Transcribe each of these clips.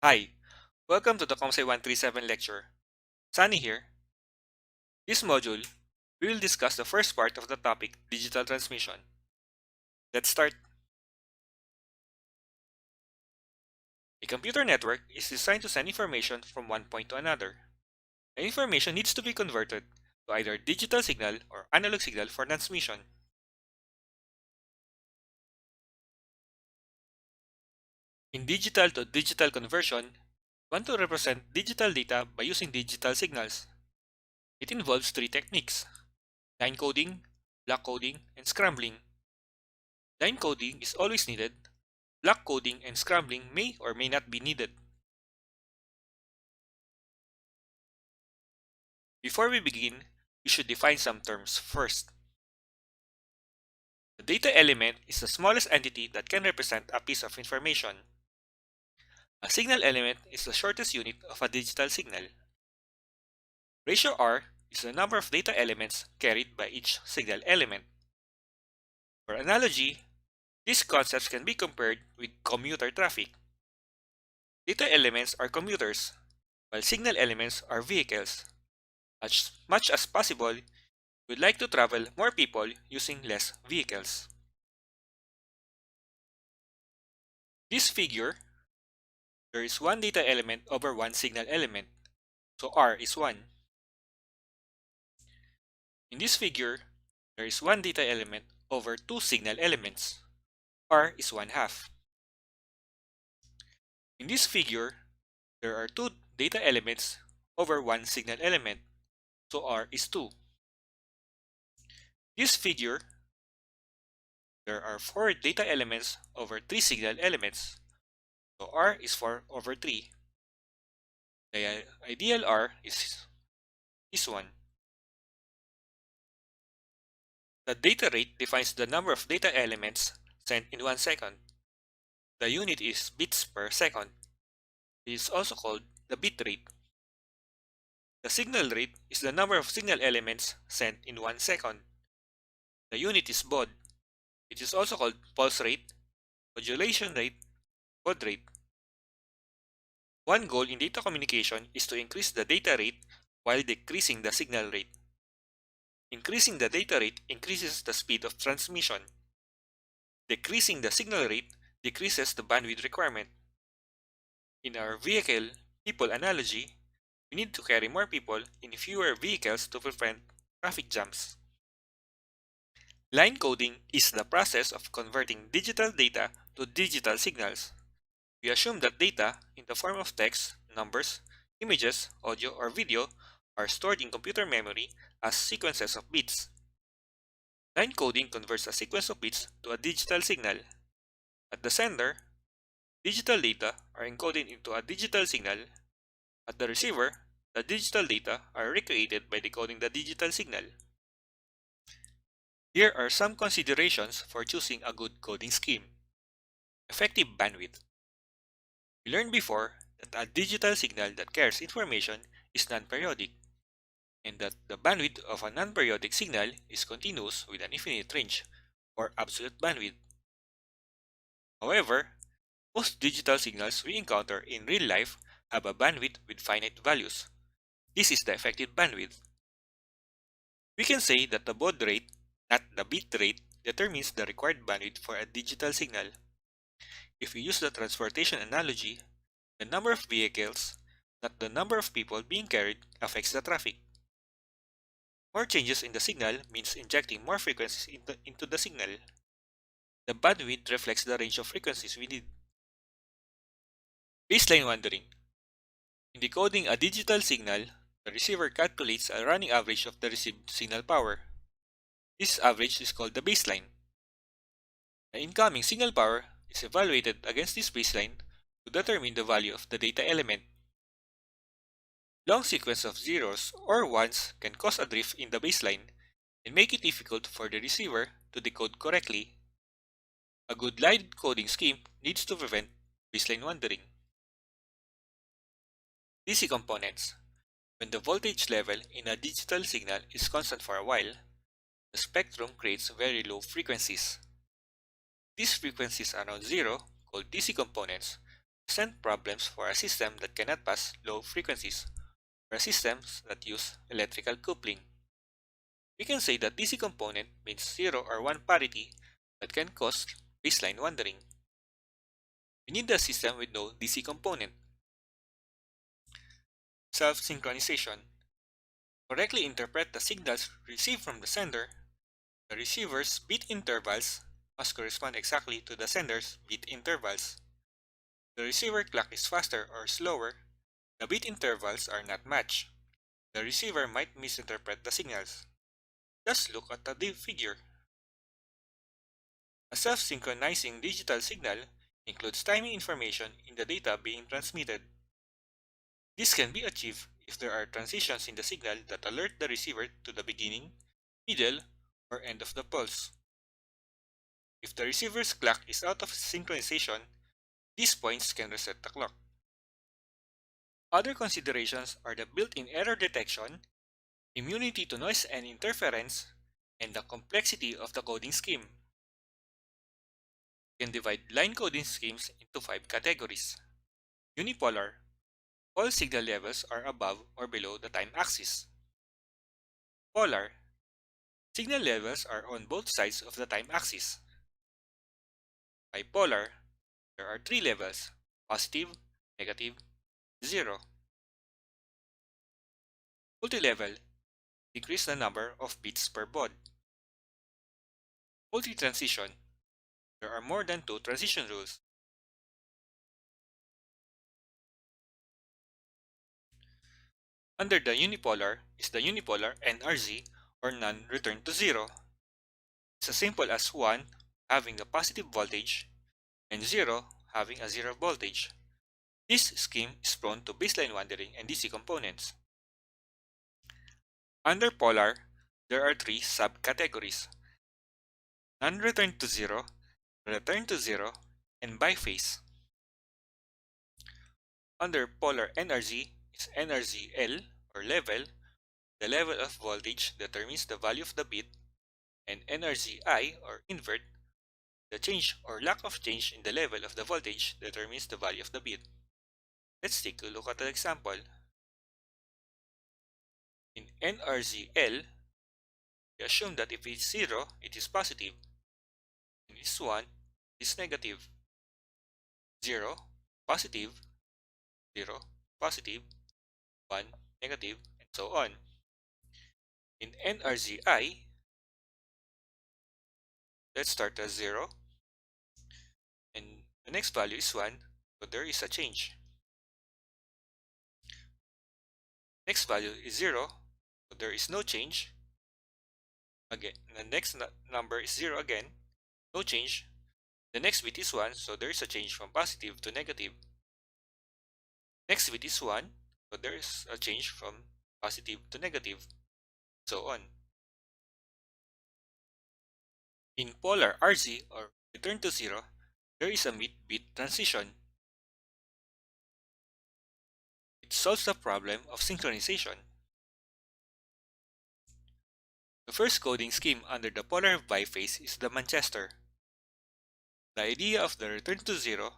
Hi, welcome to the ComSci 137 lecture. Sunny here. This module, we will discuss the first part of the topic, digital transmission. Let's start. A computer network is designed to send information from one point to another. The information needs to be converted to either digital signal or analog signal for transmission. In digital to digital conversion, we want to represent digital data by using digital signals. It involves three techniques: line coding, block coding, and scrambling. Line coding is always needed. Block coding and scrambling may or may not be needed. Before we begin, we should define some terms first. The data element is the smallest entity that can represent a piece of information. A signal element is the shortest unit of a digital signal. Ratio R is the number of data elements carried by each signal element. For analogy, these concepts can be compared with commuter traffic. Data elements are commuters, while signal elements are vehicles. As much as possible, we'd like to travel more people using less vehicles. This figure, there is one data element over one signal element, so R is 1. In this figure, there is one data element over two signal elements, R is 1/2. In this figure, there are two data elements over one signal element, so R is 2. This figure, there are 4 data elements over 3 signal elements, so R is 4/3. The ideal R is this one. The data rate defines the number of data elements sent in 1 second. The unit is bits per second. It is also called the bit rate. The signal rate is the number of signal elements sent in 1 second. The unit is baud. It is also called pulse rate, modulation rate, baud rate. One goal in data communication is to increase the data rate while decreasing the signal rate. Increasing the data rate increases the speed of transmission. Decreasing the signal rate decreases the bandwidth requirement. In our vehicle people analogy, we need to carry more people in fewer vehicles to prevent traffic jams. Line coding is the process of converting digital data to digital signals. We assume that data in the form of text, numbers, images, audio, or video are stored in computer memory as sequences of bits. Line coding converts a sequence of bits to a digital signal. At the sender, digital data are encoded into a digital signal. At the receiver, the digital data are recreated by decoding the digital signal. Here are some considerations for choosing a good coding scheme. Effective bandwidth. We learned before that a digital signal that carries information is non-periodic, and that the bandwidth of a non-periodic signal is continuous with an infinite range, or absolute bandwidth. However, most digital signals we encounter in real life have a bandwidth with finite values. This is the effective bandwidth. We can say that the baud rate, not the bit rate, determines the required bandwidth for a digital signal. If we use the transportation analogy, the number of vehicles, not the number of people being carried, affects the traffic. More changes in the signal means injecting more frequencies into the signal. The bandwidth reflects the range of frequencies we need. Baseline wandering. In decoding a digital signal, the receiver calculates a running average of the received signal power. This average is called the baseline. The incoming signal power is evaluated against this baseline to determine the value of the data element. Long sequence of zeros or ones can cause a drift in the baseline and make it difficult for the receiver to decode correctly. A good line coding scheme needs to prevent baseline wandering. DC components. When the voltage level in a digital signal is constant for a while, the spectrum creates very low frequencies. These frequencies around zero, called DC components, present problems for a system that cannot pass low frequencies, or systems that use electrical coupling. We can say that DC component means 0 or 1 parity that can cause baseline wandering. We need a system with no DC component. Self-synchronization. Correctly interpret the signals received from the sender. The receiver's bit intervals must correspond exactly to the sender's bit intervals. The receiver clock is faster or slower. The bit intervals are not matched. The receiver might misinterpret the signals. Just look at the figure. A self-synchronizing digital signal includes timing information in the data being transmitted. This can be achieved if there are transitions in the signal that alert the receiver to the beginning, middle, or end of the pulse. If the receiver's clock is out of synchronization, these points can reset the clock. Other considerations are the built-in error detection, immunity to noise and interference, and the complexity of the coding scheme. We can divide line coding schemes into 5 categories. Unipolar. All signal levels are above or below the time axis. Polar. Signal levels are on both sides of the time axis. Bipolar. There are 3 levels: positive, negative, 0. Multi-level. Decrease the number of bits per baud. Multi-transition. There are more than 2 transition rules. Under the unipolar is the unipolar NRZ, or none return to 0. It's as simple as 1 having a positive voltage and 0 having a 0 voltage. This scheme is prone to baseline wandering and DC components. Under polar, there are 3 subcategories: non-return to 0, return to 0, and biphase. Under polar NRZ is NRZL, or level. The level of voltage determines the value of the bit, and NRZI, or invert. The change or lack of change in the level of the voltage determines the value of the bit. Let's take a look at an example. In NRZL, we assume that if it's 0, it is positive, and if it's 1, it is negative. 0, positive, 0, positive, 1, negative, and so on. In NRZI, let's start as 0, and the next value is 1, so there is a change. Next value is 0, so there is no change. Again, the next number is 0 again, no change. The next bit is 1, so there is a change from positive to negative. Next bit is 1, so there is a change from positive to negative, so on. In polar RZ, or return to 0, there is a mid-bit transition. It solves the problem of synchronization. The first coding scheme under the polar biphase is the Manchester. The idea of the return to 0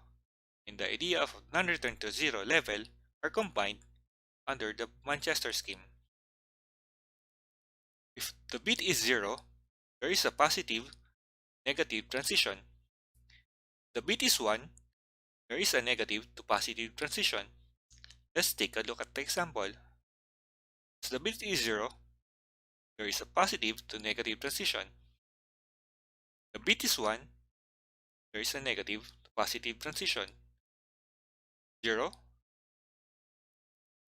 and the idea of non-return to 0 level are combined under the Manchester scheme. If the bit is 0, there is a positive, negative transition. If the bit is 1, there is a negative to positive transition. Let's take a look at the example. As the bit is 0, there is a positive to negative transition. The bit is 1, there is a negative to positive transition. 0,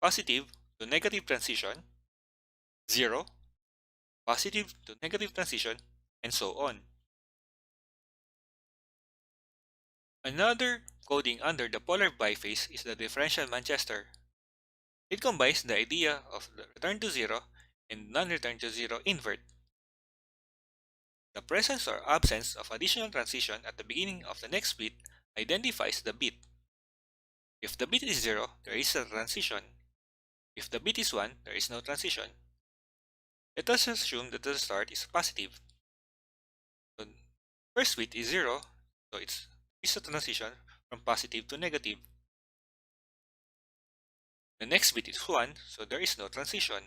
positive to negative transition, 0, positive to negative transition, and so on. Another coding under the polar biphase is the differential Manchester. It combines the idea of the return to 0 and non-return to 0 invert. The presence or absence of additional transition at the beginning of the next bit identifies the bit. If the bit is 0, there is a transition. If the bit is 1, there is no transition. Let us assume that the start is positive. So first bit is 0, so it's a transition from positive to negative. The next bit is 1, so there is no transition.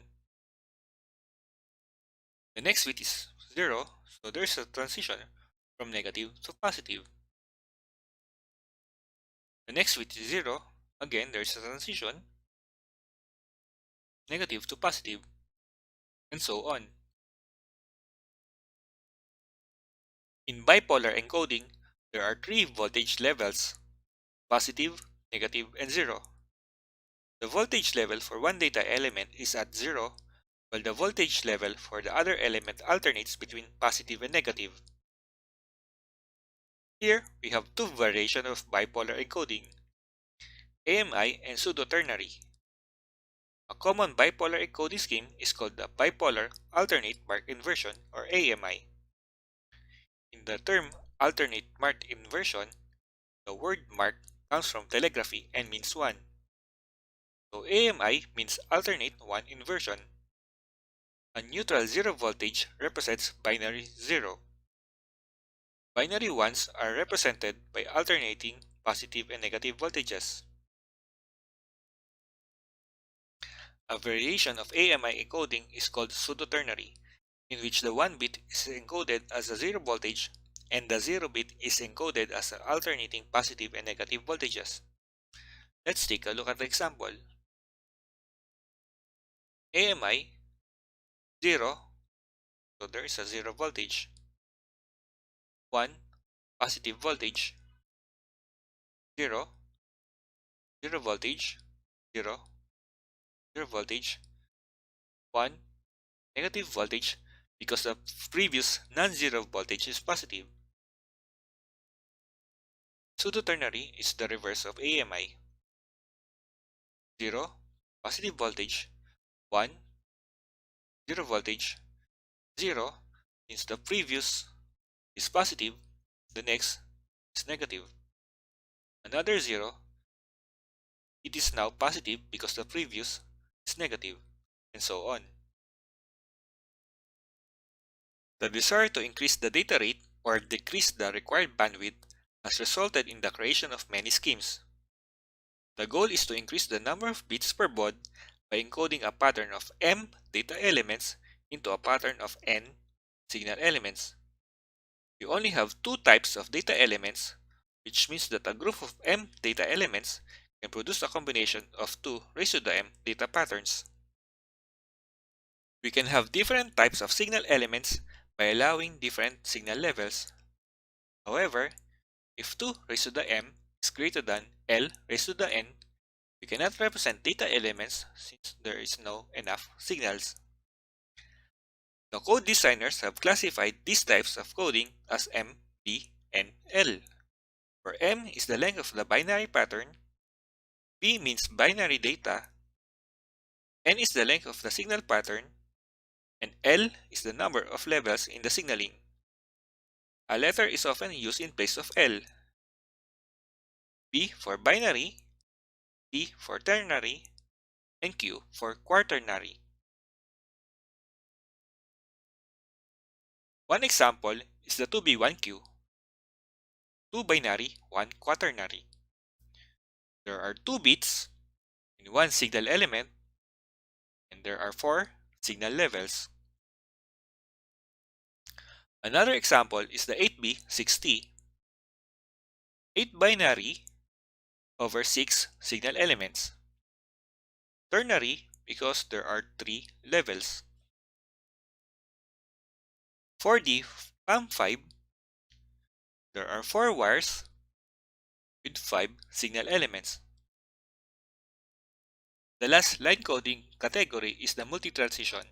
The next bit is 0, so there is a transition from negative to positive. The next bit is 0, again there is a transition, negative to positive, and so on. In bipolar encoding, there are 3 voltage levels: positive, negative, and 0. The voltage level for one data element is at 0, while the voltage level for the other element alternates between positive and negative. Here, we have two variations of bipolar encoding: AMI and pseudo-ternary. A common bipolar encoding scheme is called the bipolar alternate mark inversion, or AMI. In the term alternate mark inversion, the word mark comes from telegraphy and means 1. So AMI means alternate 1 inversion. A neutral 0 voltage represents binary 0. Binary ones are represented by alternating positive and negative voltages. A variation of AMI encoding is called pseudo-ternary, in which the 1 bit is encoded as a 0 voltage and the 0 bit is encoded as alternating positive and negative voltages. Let's take a look at the example. AMI 0, so there is a 0 voltage. 1, positive voltage. 0, 0 voltage. 0, 0 voltage. 1, negative voltage, because the previous non-zero voltage is positive. Pseudo-ternary is the reverse of AMI. 0, positive voltage. 1, 0 voltage. 0 means the previous is positive, the next is negative. Another 0, it is now positive because the previous is negative, and so on. The desire to increase the data rate or decrease the required bandwidth has resulted in the creation of many schemes. The goal is to increase the number of bits per baud by encoding a pattern of m data elements into a pattern of n signal elements. You only have 2 types of data elements, which means that a group of m data elements can produce a combination of 2 raised to the m data patterns. We can have different types of signal elements by allowing different signal levels. However, if 2 raised to the m is greater than L raised to the n, we cannot represent data elements since there is no enough signals. The code designers have classified these types of coding as M, B, and L, where M is the length of the binary pattern, B means binary data, N is the length of the signal pattern, and L is the number of levels in the signaling. A letter is often used in place of L: B for binary, T for ternary, and Q for quaternary. One example is the 2B1Q, 2 binary, 1 quaternary. There are 2 bits in one signal element, and there are 4 signal levels. Another example is the 8B6T, 8 binary over 6 signal elements. Ternary because there are 3 levels. 4D PAM5, there are 4 wires with 5 signal elements. The last line coding category is the multi-transition,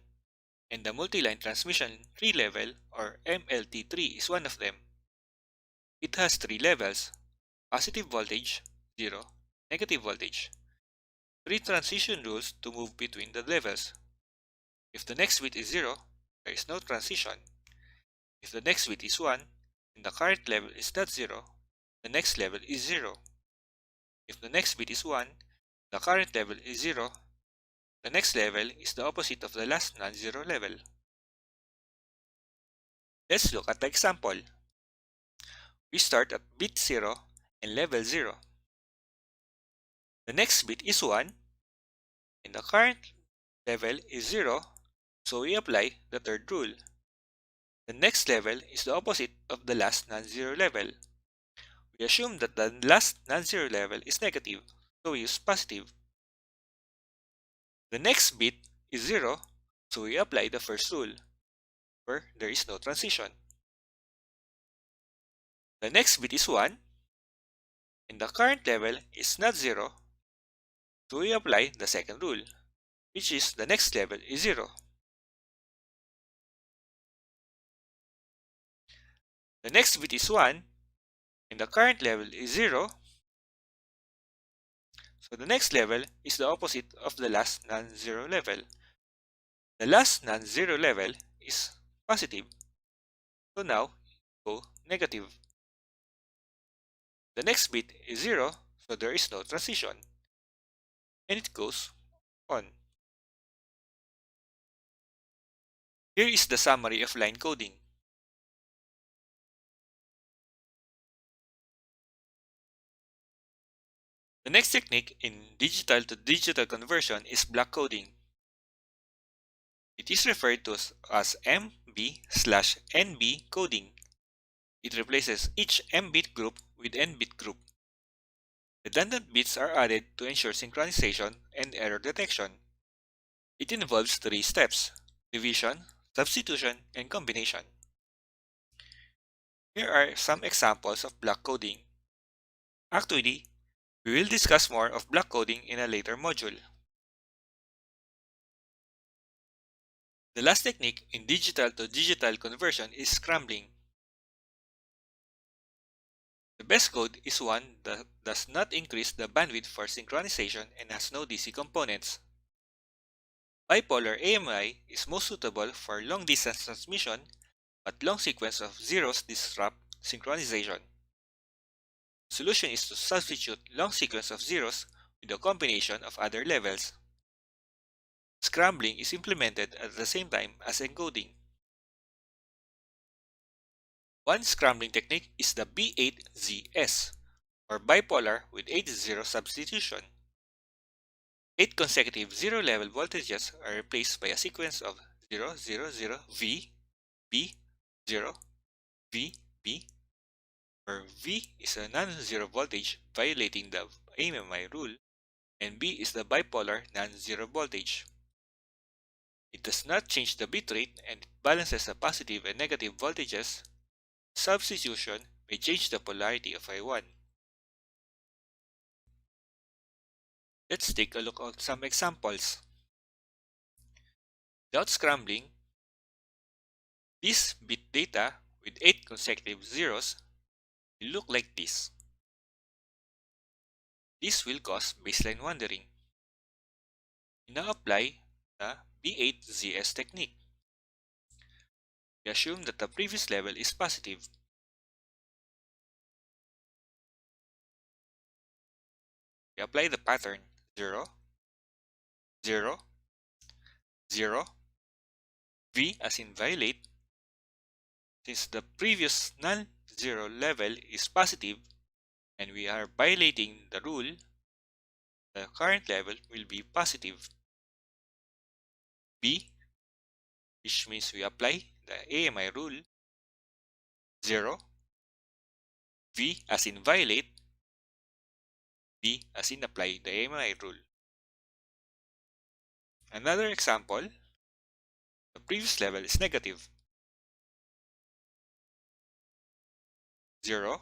and the multi-line transmission tree level, or MLT tree, is one of them. It has 3 levels: positive voltage, 0, negative voltage. 3 transition rules to move between the levels. If the next bit is 0, there is no transition. If the next bit is 1, and the current level is not 0, the next level is 0. If the next bit is 1, the current level is 0, the next level is the opposite of the last non-zero level. Let's look at the example. We start at bit 0 and level 0. The next bit is 1, and the current level is 0, so we apply the third rule. The next level is the opposite of the last non-zero level. We assume that the last non-zero level is negative, so we use positive. The next bit is 0, so we apply the first rule, where there is no transition. The next bit is 1, and the current level is not 0, so we apply the second rule, which is the next level is 0. The next bit is 1, and the current level is 0, so the next level is the opposite of the last non-zero level. The last non-zero level is positive, so now go negative. The next bit is 0, so there is no transition, and it goes on. Here is the summary of line coding. The next technique in digital to digital conversion is block coding. It is referred to as MB/NB coding. It replaces each M bit group with N bit group. Redundant bits are added to ensure synchronization and error detection. It involves 3 steps: division, substitution, and combination. Here are some examples of block coding. Actually, we will discuss more of block coding in a later module. The last technique in digital to digital conversion is scrambling. The best code is one that does not increase the bandwidth for synchronization and has no DC components. Bipolar AMI is most suitable for long-distance transmission, but long sequence of zeros disrupt synchronization. The solution is to substitute long sequence of zeros with a combination of other levels. Scrambling is implemented at the same time as encoding. One scrambling technique is the B8ZS, or bipolar with 8-0 substitution. 8 consecutive zero-level voltages are replaced by a sequence of 0, 0, 0, V, B, 0, V, B, where V is a non-zero voltage violating the AMI rule, and B is the bipolar non-zero voltage. It does not change the bit rate and it balances the positive and negative voltages. Substitution may change the polarity of I1. Let's take a look at some examples. Without scrambling, this bit data with 8 consecutive zeros will look like this. This will cause baseline wandering. We now apply the B8ZS technique. We assume that the previous level is positive. We apply the pattern 0, 0, 0, V as in violate. Since the previous non-zero level is positive and we are violating the rule, the current level will be positive. B, which means we apply the AMI rule, 0, V as in violate, B as in apply the AMI rule. Another example, the previous level is negative. 0,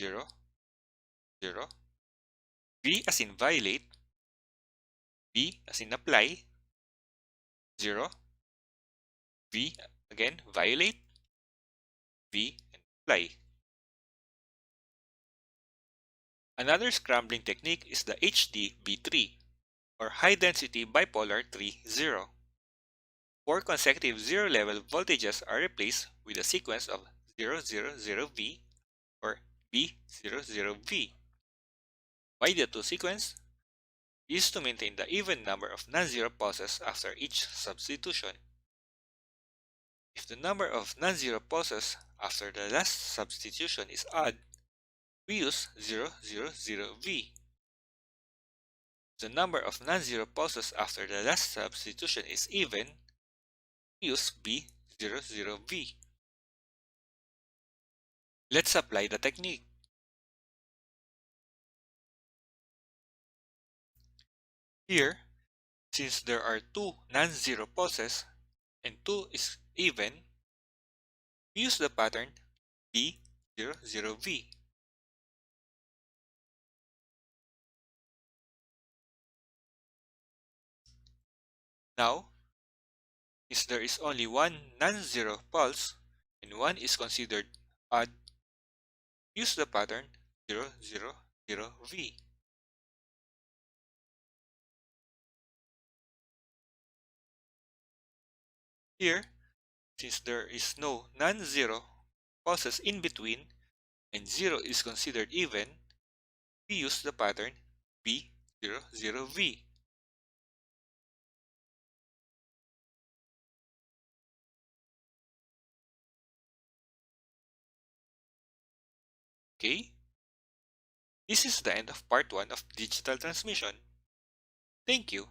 0, 0, V as in violate, B as in apply, 0, V again violate, V and apply. Another scrambling technique is the HDB3, or High Density Bipolar 3-0. 4 consecutive zero-level voltages are replaced with a sequence of 000V or B00V. Why the two sequence? Is to maintain the even number of non-zero pulses after each substitution. If the number of non-zero pulses after the last substitution is odd, we use 000V. the number of non-zero pulses after the last substitution is even, use B00V. Let's apply the technique. Here, since there are two non-zero pulses and 2 is even, we use the pattern B00V. Now, since there is only one non-zero pulse and one is considered odd, use the pattern 000V. Here, since there is no non-zero pulses in between and 0 is considered even, we use the pattern B00V. Okay? This is the end of part 1 of digital transmission. Thank you.